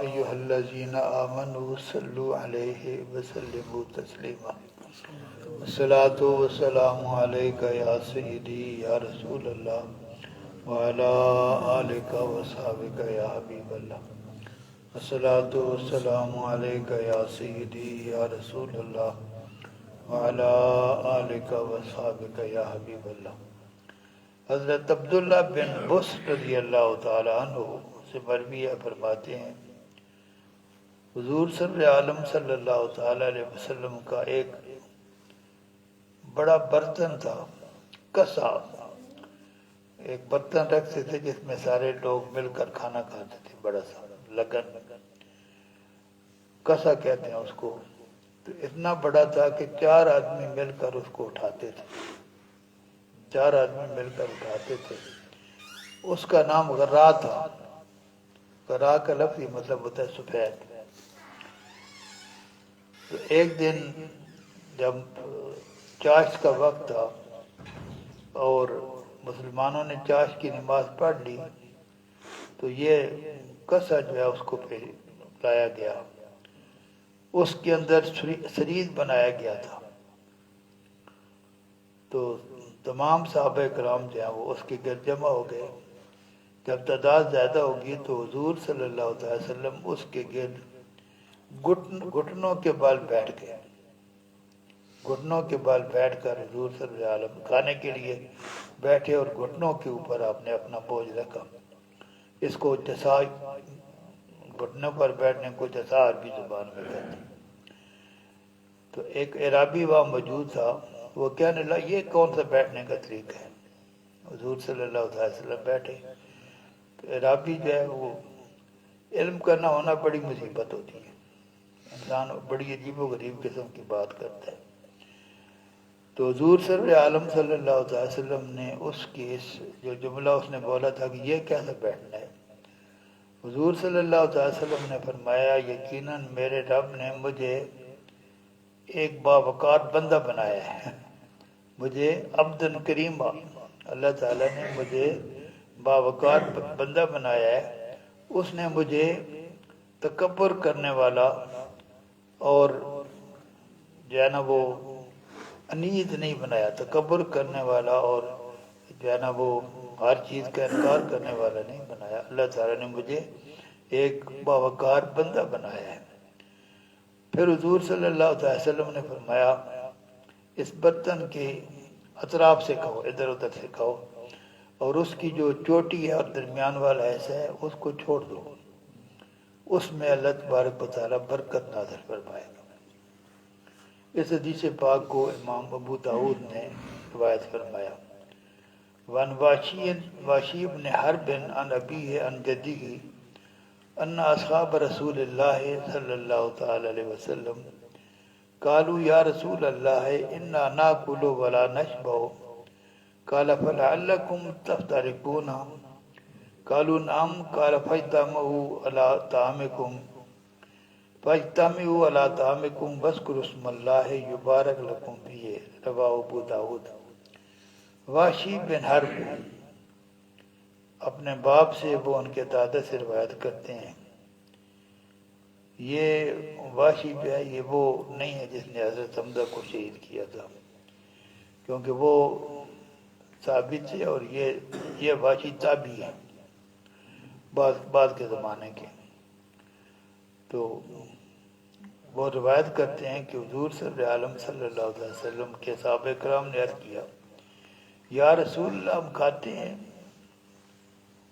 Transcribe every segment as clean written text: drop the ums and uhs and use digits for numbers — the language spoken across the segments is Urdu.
أيها الذين آمنوا صلوا عليه وسلموا تسليما الصلاة والسلام عليك يا سيدي يا رسول الله وعلى آلك وصحبك يا حبيب الله الصلاة والسلام عليك يا سيدي يا رسول الله وعلى آلك وصحبك يا حبیب اللہ۔ حضرت عبداللہ بن بسر رضی اللہ تعالیٰ عنہ سے مروی فرماتے ہیں حضور صلی عالم صلی اللہ تعالیٰ علیہ وسلم کا ایک بڑا برتن تھا، کسا، ایک برتن رکھتے تھے جس میں سارے لوگ مل کر کھانا کھاتے تھے، بڑا سا لگن، کسا کہتے ہیں اس کو۔ تو اتنا بڑا تھا کہ 4 آدمی مل کر اس کو اٹھاتے تھے، 4 آدمی مل کر اٹھاتے تھے۔ اس کا نام غرا تھا۔ غرا کا لفظی مطلب ہوتا ہے سفید۔ تو ایک دن جب چاشت کا وقت تھا اور مسلمانوں نے چاشت کی نماز پڑھ لی تو یہ کسا جو ہے اس کو پھر لایا گیا، اس کے اندر سرید بنایا گیا تھا۔ تو تمام صحابہ کرام جو ہیں وہ اس کے گرد جمع ہو گئے۔ جب تعداد زیادہ ہوگی تو حضور صلی اللہ علیہ وسلم اس کے گرد گھٹنوں کے بال بیٹھ گئے، گھٹنوں کے بال بیٹھ کر حضور صلی اللہ علیہ وسلم کھانے کے لیے بیٹھے اور گھٹنوں کے اوپر آپ نے اپنا بوجھ رکھا۔ اس کو جسا، گھٹنوں پر بیٹھنے کو جسا عربی زبان میں کہتے ہیں۔ تو ایک عرابی وہاں موجود تھا، وہ کہنے لگا یہ کون سا بیٹھنے کا طریقہ ہے؟ حضور صلی اللہ علیہ وسلم بیٹھے۔ تو عرابی جو ہے وہ علم کا نہ ہونا بڑی مصیبت ہوتی ہے، انسان بڑی عجیب و غریب قسم کی بات کرتا ہے۔ تو حضور صلی اللہ علیہ وسلم نے اس کی جو جملہ اس نے بولا تھا کہ یہ کیسا بیٹھنا ہے، حضور صلی اللہ علیہ وسلم نے فرمایا یقیناً میرے رب نے مجھے ایک باوقار بندہ بنایا ہے، مجھے عبدن کریمہ، اللہ تعالیٰ نے مجھے باوقار بندہ بنایا ہے۔ اس نے مجھے تکبر کرنے والا اور جو ہے نا وہ انید نہیں بنایا، تکبر کرنے والا اور جو ہے نا وہ ہر چیز کا انکار کرنے والا نہیں بنایا۔ اللہ تعالیٰ نے مجھے ایک باوقار بندہ بنایا ہے۔ پھر حضور صلی اللہ علیہ وسلم نے فرمایا اس برتن کے اطراف سے کھاؤ، ادھر ادھر سے کھاؤ، اور اس کی جو چوٹی ہے اور درمیان والا ایسا ہے اس کو چھوڑ دو، اس میں اللہ تبارک و تعالیٰ برکت نازل فرمائے گا۔ اس حدیث پاک کو امام ابو داؤد نے روایت فرمایا۔ وان واشی بن حرب عن ابیہ عن جدہ ان اصحاب رسول اللہ صلی اللہ تعالی علیہ وسلم قالوا یا رسول اللہ انا ناکل ولا نشبع قال فلعلکم تفترقون قالوا نعم قال فاجتمعوا على طعامكم فاجتمعوا على طعامكم واذكروا اسم اللہ یبارک لکم فیہ، رواه ابو داؤد۔ واشی بن حرب اپنے باپ سے، وہ ان کے دادا سے روایت کرتے ہیں۔ یہ واشی جو ہے یہ وہ نہیں ہے جس نے حضرت حمزہ کو شہید کیا تھا، کیونکہ وہ ثابت ہے، اور یہ واشی تابعی ہے بعد کے زمانے کے۔ تو وہ روایت کرتے ہیں کہ حضور صلی اللہ علیہ وسلم کے صحابہ کرام نے عرض کیا یا رسول اللہ ہم کھاتے ہیں،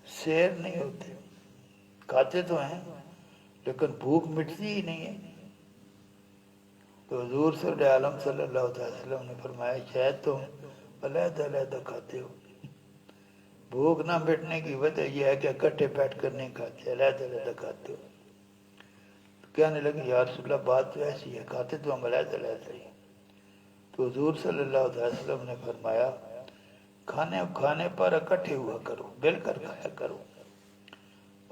سیر نہیں ہوتے، کھاتے تو ہیں لیکن بھوک مٹتی ہی نہیں ہے۔ تو حضور صلی اللہ علیہ وسلم نے فرمایا شاید تم علیحدہ علیحدہ کھاتے ہو، بھوک نہ مٹنے کی وجہ یہ ہے کہ اکٹھے بیٹھ کر نہیں کھاتے، علیحدہ علیحدہ کھاتے ہو۔ تو کہنے لگے یا رسول اللہ بات تو ایسی ہے، کھاتے تو ہم علیحدہ علیحدہ ہی۔ تو حضور صلی اللہ علیہ وسلم نے فرمایا کھانے پر اکٹھے ہوا کرو، مل کر کھایا کرو،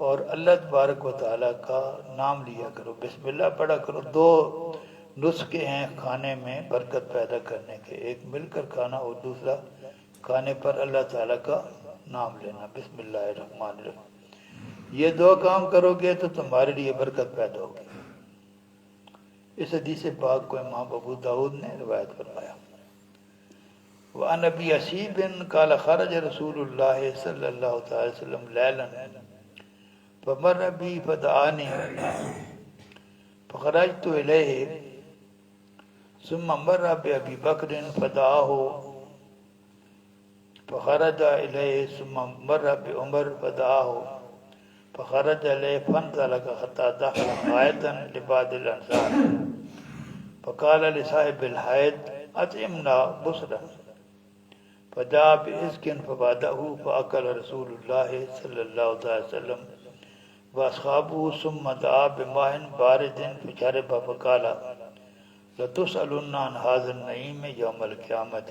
اور اللہ تبارک و تعالیٰ کا نام لیا کرو، بسم اللہ پڑھا کرو۔ 2 نسخے ہیں کھانے میں برکت پیدا کرنے کے، ایک مل کر کھانا اور دوسرا کھانے پر اللہ تعالیٰ کا نام لینا، بسم اللہ الرحمن الرحیم۔ یہ دو کام کرو گے تو تمہارے لیے برکت پیدا ہوگی۔ اس حدیث پاک کو امام ابو داؤد نے روایت فرمایا۔ وعن ابی اسیب قال خرج رسول اللہ صلی اللہ تعالی وسلم لیلا فمر بی فدعانی فخرجت الیہ ثم مر بأبی بکر فدعاه فخرج الیہ ثم مر بعمر فدعاه فخرج الیہ فانطلق حتى دخل حائطا لبعض الانصار فقال لصاحب الحائط اطعمنا بصرا فدعا بعسك فبادأه فأكل رسول الله صلى الله عليه وسلم وأصحابه ثم دعا بماء بارد فشرب فقال لتسألن عن هذا النعيم يوم القيامة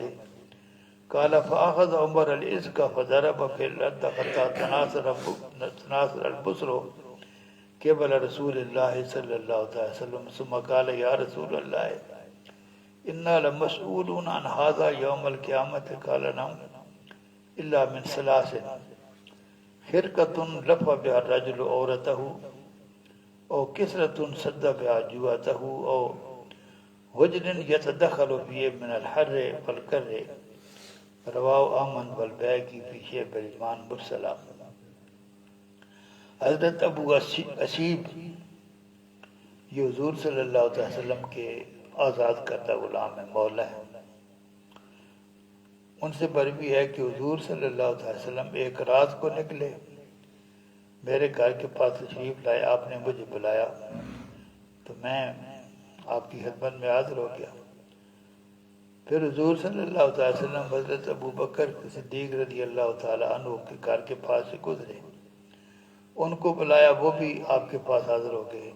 قال فأخذ عمر العسك فضرب في الأرض حتى تناثر البصر قبل رسول الله صلى الله عليه وسلم ثم قال يا رسول الله إنا لمسؤولون عن هذا يوم القيامة قال نعم إلا من ثلاث خرقة لف بها الرجل عورته أو كسرة سد بها جوعته أو وجل يتدخل فيه من الحر والكر رواه أحمد والبيهقي في شعب الإيمان مرسلا۔ حضرت ابو اسیب یہ حضور صلی اللہ علیہ وسلم کے آزاد کردہ غلام ہے، مولا ہے۔ ان سے مروی ہے کہ حضور صلی اللہ علیہ وسلم ایک رات کو نکلے، میرے گھر کے پاس تشریف لائے، آپ نے مجھے بلایا تو میں آپ کی خدمت میں حاضر ہو گیا۔ پھر حضور صلی اللہ علیہ وسلم حضرت ابو بکر صدیق رضی اللہ تعالیٰ عنہ کے گھر کے پاس سے گزرے، ان کو بلایا، وہ بھی آپ کے پاس حاضر ہو گئے۔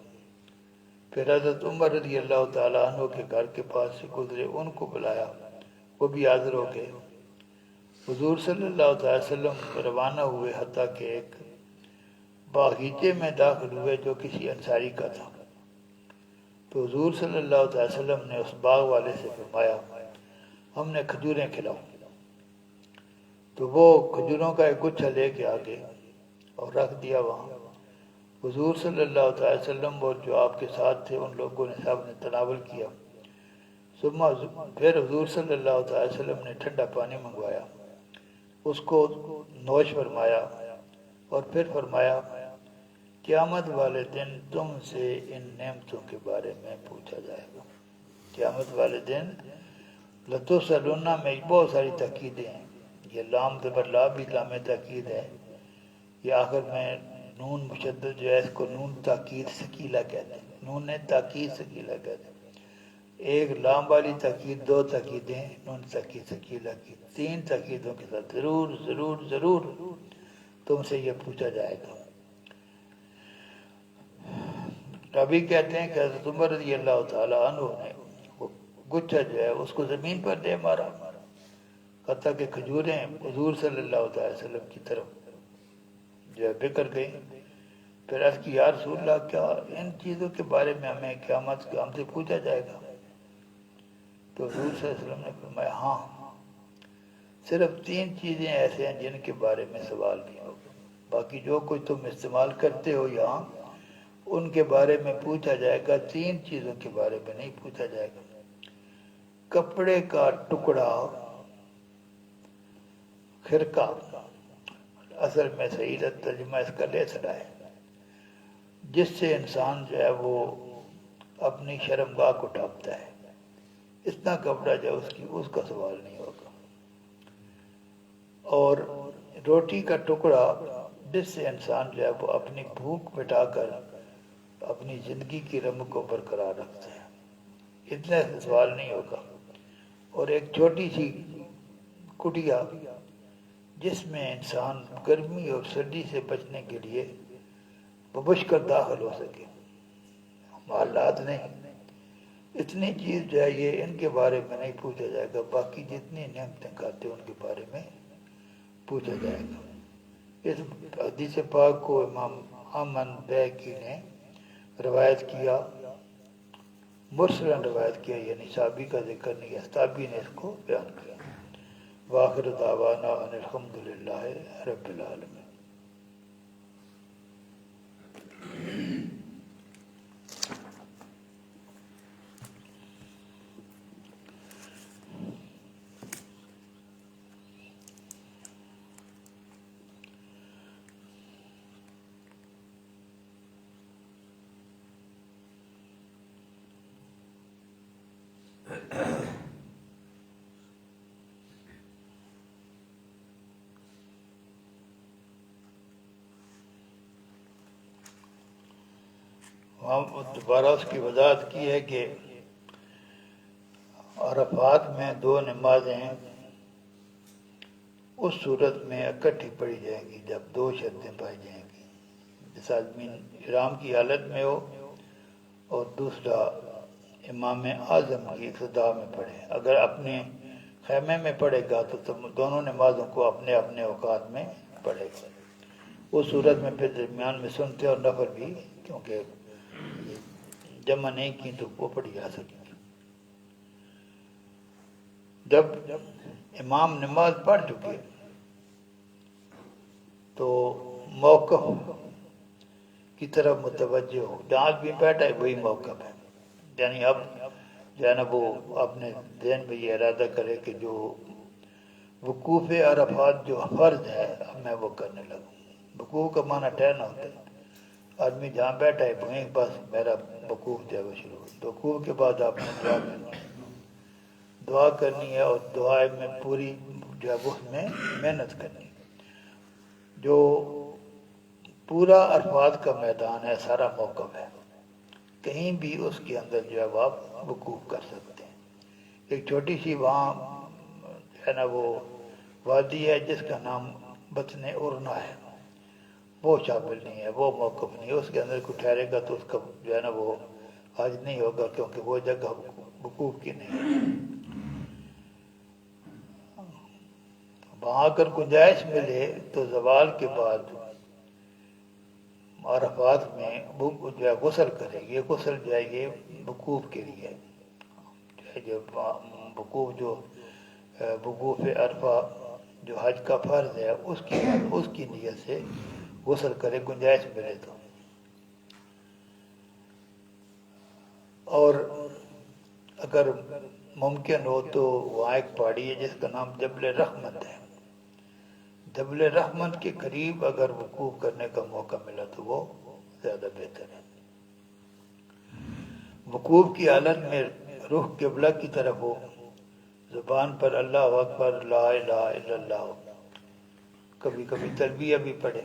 پھر حضرت عمر رضی اللہ تعالیٰ عنہ کے گھر کے پاس سے گزرے، ان کو بلایا، وہ بھی حاضر ہو گئے۔ حضور صلی اللہ علیہ وسلم روانہ ہوئے حتیٰ کہ ایک باغیچے میں داخل ہوئے جو کسی انصاری کا تھا۔ تو حضور صلی اللہ علیہ وسلم نے اس باغ والے سے فرمایا ہم نے کھجوریں کھلاؤ، تو وہ کھجوروں کا ایک گچھا لے کے آگے اور رکھ دیا وہاں۔ حضور صلی اللہ علیہ وسلم اور جو آپ کے ساتھ تھے ان لوگوں نے سب نے تناول کیا۔ پھر حضور صلی اللہ علیہ وسلم نے ٹھنڈا پانی منگوایا، اس کو نوش فرمایا اور پھر فرمایا قیامت والے دن تم سے ان نعمتوں کے بارے میں پوچھا جائے گا۔ قیامت والے دن لتسألن میں بہت ساری تاکیدیں ہیں، یہ لام زبر لا بھی لام تاکید ہے، یہ آخر میں نون مشدد جو ہے اس کو نون تاکید ثقیلہ کہتے ہیں، نون تاکید ثقیلہ کہتے ہیں۔ ایک لام والی تاکید، دو تاکیدیں، نون تاکید ثقیلہ کی، تین تاکیدوں کے ساتھ ضرور ضرور ضرور تم سے یہ پوچھا جائے گا۔ ابھی کہتے ہیں کہ حضرت عمر رضی اللہ تعالیٰ عنہ نے وہ گچھا جو ہے اس کو زمین پر دے مارا، حتیٰ کہ کھجوریں حضور صلی اللہ علیہ وسلم کی طرف جو ہے بکھر گئی۔ پھر عرض کی یا رسول اللہ کیا ان چیزوں کے بارے میں ہمیں قیامت کے ہم سے پوچھا جائے گا؟ تو حضور صلی اللہ علیہ وسلم نے فرمایا ہاں، صرف تین چیزیں ایسے ہیں جن کے بارے میں سوال نہیں ہوگا، باقی جو کچھ تم استعمال کرتے ہو یہاں ان کے بارے میں پوچھا جائے گا، تین چیزوں کے بارے میں نہیں پوچھا جائے گا۔ کپڑے کا ٹکڑا، خرقہ، اصل میں صحیح ترجمہ اس کا لیسڑا ہے، جس سے انسان جو ہے وہ اپنی شرمگاہ کو ڈھانپتا ہے، اتنا کپڑا جو اس کا سوال نہیں ہوگا۔ اور روٹی کا ٹکڑا جس سے انسان جو ہے وہ اپنی بھوک مٹا کر اپنی زندگی کی رمق کو برقرار رکھتا ہے، اتنا سوال نہیں ہوگا۔ اور ایک چھوٹی سی کٹیا جس میں انسان گرمی اور سردی سے بچنے کے لیے ببش کر داخل ہو سکے، حالات نہیں، اتنی چیز جو ہے یہ ان کے بارے میں نہیں پوچھا جائے گا، باقی جتنی نعمتیں کھاتے ہیں ان کے بارے میں پوچھا جائے گا۔ اس حدیث پاک کو امام احمد بیہقی نے روایت کیا، مرسلن روایت کیا، یعنی صحابی کا ذکر نہیں ہے، صحابی نے اس کو بیان کیا۔ وآخر دعوانا ان الحمدللہ رب العالمین۔ وہاں دوبارہ اس کی وضاحت کی ہے کہ عرفات میں دو نمازیں اس صورت میں اکٹھی پڑھی جائیں گی جب دو شرطیں پائی جائیں گی، جس آدمی احرام کی حالت میں ہو اور دوسرا امام اعظم کی اقتداء میں پڑھے۔ اگر اپنے خیمے میں پڑھے گا تو دونوں نمازوں کو اپنے اپنے اوقات میں پڑھے گا۔ اس صورت میں پھر درمیان میں سنتے اور نفل بھی، کیونکہ جمع نہیں کی تو وہ پڑھی جا سکتی۔ جب امام نماز پڑھ چکے تو موقف کی طرف متوجہ ہو، جہاں بھی بیٹھا ہے وہی موقف ہے، یعنی اب جو ہے نا وہ اپنے ذہن میں یہ ارادہ کرے کہ جو وقوف عرفات جو فرض ہے اب میں وہ کرنے لگوں۔ وقوف کا معنی ٹھہرنا ہوتا ہے، آدمی جہاں بیٹھا ہے وہیں بس میرا وقوف جو ہے وہ شروع ہو۔ وقوف کے بعد آپ نے دعا کرنی ہے اور دعا میں پوری جو ہے اس میں محنت کرنی ہے۔ جو پورا عرفات کا میدان ہے سارا موقف ہے، کہیں بھی اس کے اندر جو ہے آپ وقوف کر سکتے ہیں۔ ایک چھوٹی سی وہاں ہے نا وہ وادی ہے جس کا نام بطن ارنا ہے، وہ شامل نہیں ہے، وہ موقف نہیں ہے، اس کے اندر کوئی ٹھہرے گا تو اس کا جو ہے نا وہ حج نہیں ہوگا، کیونکہ وہ جگہ وقوف کی نہیں ہے۔ وہاں اگر گنجائش ملے تو زوال کے بعد عرفات میں وہ جو ہے غسل کرے، یہ غسل جو ہے یہ وقوف کے لیے جو وقوف جو وقوف عرفہ جو حج کا فرض ہے اس کی نیت سے غسل کرے گنجائش ملے تو۔ اور اگر ممکن ہو تو وہاں ایک پہاڑی ہے جس کا نام جبل رحمت ہے، جبل رحمت کے قریب اگر وقوف کرنے کا موقع ملا تو وہ زیادہ بہتر ہے۔ وقوف کی حالت میں رخ قبلہ کی طرف ہو، زبان پر اللہ اکبر لا الہ الا اللہ ہو، کبھی کبھی تلبیہ بھی پڑھے،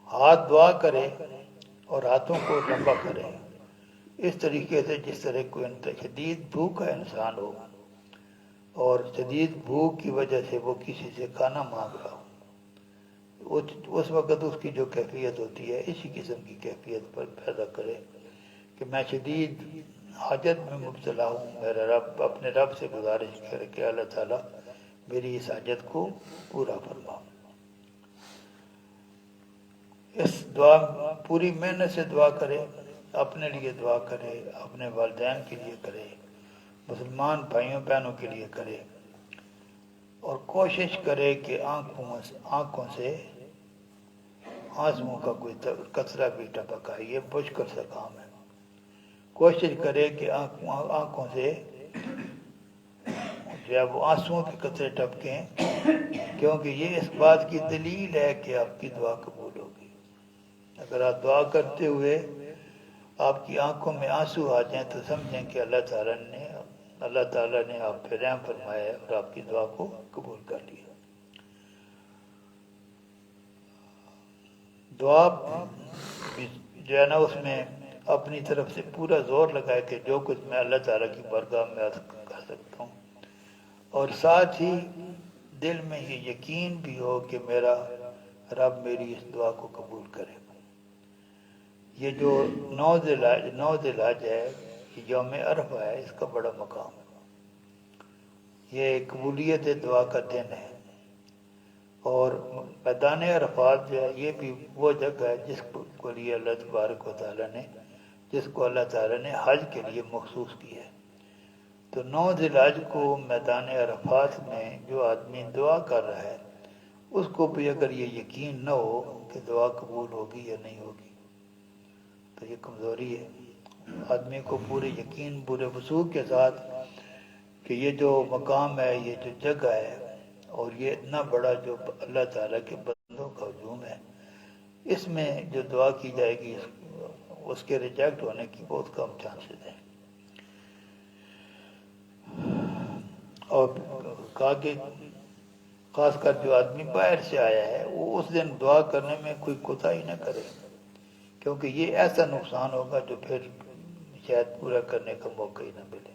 ہاتھ دعا کرے اور ہاتھوں کو لمبا کرے اس طریقے سے جس طرح کوئی شدید بھوک کا انسان ہو اور شدید بھوک کی وجہ سے وہ کسی سے کھانا مانگ رہا ہو، اس وقت اس کی جو کیفیت ہوتی ہے اسی قسم کی کیفیت پر پیدا کرے کہ میں شدید حاجت میں مبتلا ہوں، میرا رب اپنے رب سے گزارش کرے کہ اللہ تعالیٰ میری اس حاجت کو پورا فرما۔ اس دعا پوری محنت سے دعا کرے، اپنے لیے دعا کرے، اپنے والدین کے لیے کرے، مسلمان بھائیوں بہنوں کے لیے کرے، اور کوشش کرے کہ آنکھوں سے آنسوؤں کا کوئی قطرہ بھی ٹپک آئے، یہ مشکل سا کام ہے۔ کوشش کرے کہ آنکھوں سے جب وہ آنسوؤں کے قطرے ٹپکیں، کیونکہ یہ اس بات کی دلیل ہے کہ آپ کی دعا قبول ہوگی۔ اگر آپ دعا کرتے ہوئے آپ کی آنکھوں میں آنسو آ جائیں تو سمجھیں کہ اللہ تعالیٰ نے آپ پہ رحم فرمایا ہے اور آپ کی دعا کو قبول کر لیا۔ دعا جو ہے نا اس میں اپنی طرف سے پورا زور لگائے کہ جو کچھ میں اللہ تعالیٰ کی بارگاہ میں عرض کر سکتا ہوں، اور ساتھ ہی دل میں یہ یقین بھی ہو کہ میرا رب میری اس دعا کو قبول کرے۔ یہ جو 9 ذی الحج ہے، یہ یوم عرفہ ہے، اس کا بڑا مقام ہے، یہ قبولیت دعا کا دن ہے، اور میدان عرفات جو ہے یہ بھی وہ جگہ ہے جس کو لیے اللہ تبارک و تعالیٰ نے حج کے لیے مخصوص کیا ہے۔ تو 9 ذی الحج کو میدان عرفات میں جو آدمی دعا کر رہا ہے اس کو بھی اگر یہ یقین نہ ہو کہ دعا قبول ہوگی یا نہیں ہوگی تو یہ کمزوری ہے. آدمی کو پورے یقین پورے وثوق کے ساتھ کہ یہ جو مقام ہے، یہ جو جگہ ہے، اور یہ اتنا بڑا جو اللہ تعالیٰ کے بندوں کا ہجوم ہے، اس میں جو دعا کی جائے گی اس کے ریجیکٹ ہونے کی بہت کم چانسز ہیں. اور کہا کہ خاص کر جو آدمی باہر سے آیا ہے وہ اس دن دعا کرنے میں کوئی کوتاہی نہ کرے، کیونکہ یہ ایسا نقصان ہوگا جو پھر شاید پورا کرنے کا موقع ہی نہ ملے.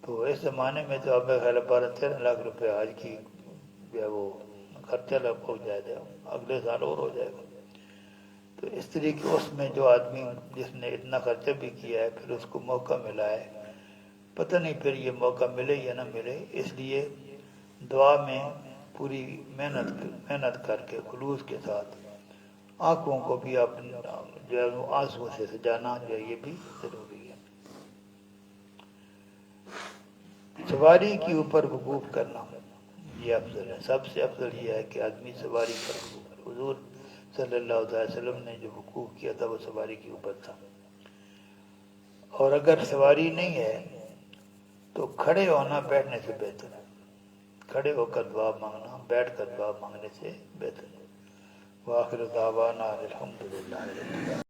تو اس زمانے میں تو اب خیال 12-13 لاکھ روپے آج کی جو ہے وہ خرچہ لگ ہو جائے گا، اگلے سال اور ہو جائے گا. تو اس طریقے اس میں جو آدمی جس نے اتنا خرچہ بھی کیا ہے پھر اس کو موقع ملا ہے، پتہ نہیں پھر یہ موقع ملے یا نہ ملے. اس لیے دعا میں پوری محنت کر کے خلوص کے ساتھ آنکھوں کو بھی اپنے جو ہے وہ آنسو سے سجانا جو ہے یہ بھی ضروری ہے. سواری کے اوپر وقوف کرنا یہ افضل ہے. سب سے افضل یہ ہے کہ آدمی سواری پر وقوف کرے. حضور صلی اللہ علیہ وسلم نے جو وقوف کیا تھا وہ سواری کے اوپر تھا. اور اگر سواری نہیں ہے تو کھڑے ہونا بیٹھنے سے بہتر ہے. کھڑے ہو کر دعا مانگنا بیٹھ کر دعا مانگنے سے بہتر ہے. وآخر دعوانا الحمدللہ.